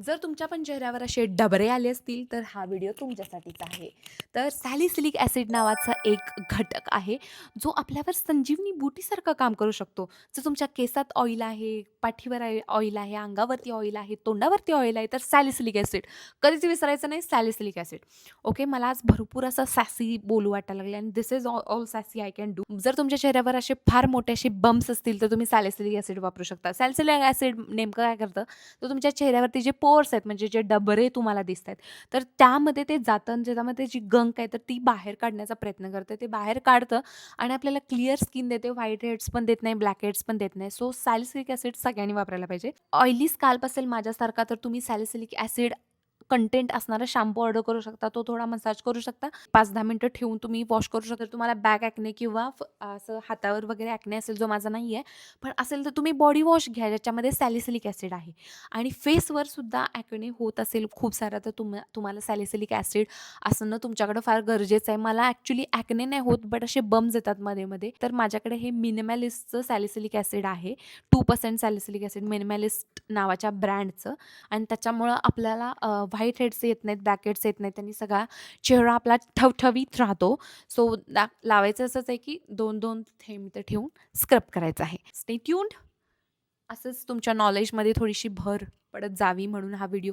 जर तुमच्या पण चेहऱ्यावर असे डबरे आले असतील तर हा व्हिडिओ तुमच्यासाठीच आहे. तर सॅलिसिलिक ॲसिड नावाचा एक घटक आहे, जो आपल्यावर संजीवनी बुटीसारखं काम करू शकतो. जर तुमच्या केसात ऑइल आहे, पाठीवर ऑइल आहे, अंगावरती ऑइल आहे, तोंडावरती ऑइल आहे, तर सॅलिसिलिक ॲसिड कधीच विसरायचं नाही, सॅलिसिलिक ॲसिड. ओके, मला आज भरपूर असं सॅसी बोलू वाटायला लागले आणि this is all sassy I can do. जर तुमच्या चेहऱ्यावर असे फार मोठे असे बम्प्स असतील, तर तुम्ही सॅलिसिलिक ॲसिड वापरू शकता. सॅलिसिलिक ॲसिड नेमकं काय करतं, तर तुमच्या चेहऱ्यावरती जे पोर्स आहेत म्हणजे जे डबरे तुम्हाला दिसत आहेत, तर त्यामध्ये ते जातं आणि ज्याच्यामध्ये जी गंक आहे तर ती बाहेर काढण्याचा प्रयत्न करतं. ते बाहेर काढतं आणि आपल्याला क्लिअर स्किन देते. व्हाईट हेड्स पण देत नाही, ब्लॅक हेड्स पण देत नाही. सो सॅलिसिलिक ॲसिड सगळ्यांनी वापरायला पाहिजे. ऑइली स्काल्प असेल माझ्यासारखा तर तुम्ही सॅलिसिलिक ॲसिड कंटेंट असणारा शॅम्पू ऑर्डर करू शकता. तो थोडा मसाज करू शकता. 5-10 मिनिटं ठेवून तुम्ही वॉश करू शकता. तुम्हाला बॅक ॲक्ने किंवा असं हातावर वगैरे ॲक्ने असेल, जो माझा नाही आहे. पण असेल तर तुम्ही बॉडी वॉश घ्या, ज्याच्यामध्ये सॅलिसिलिक ॲसिड आहे. आणि फेसवर सुद्धा ॲक्ने होत असेल खूप सारा, तर तुम्हाला सॅलिसिलिक ॲसिड असणं तुमच्याकडे फार गरजेचं आहे. मला ॲक्चुअली ॲक्ने नाही होत, बट असे बम्स येतात मध्ये-मध्ये. तर माझ्याकडे हे मिनिमॅलिस्टचं सॅलिसिलिक ॲसिड आहे. 2% सॅलिसिलिक ॲसिड मिनिमॅलिस्ट नावाच्या ब्रँडचं. आणि त्याच्यामुळं आपल्याला व्हाईट हेड्स येत नाहीत, ब्लॅक हेड्स येत नाहीत आणि सगळा चेहरा आपला ठवठवीत राहतो. सो लावायचं असंच आहे, की 2-2 थेंब इथे ठेवून स्क्रब करायचं आहे. Stay tuned. असंच तुमच्या नॉलेजमध्ये थोडीशी भर पडत जावी म्हणून हा व्हिडिओ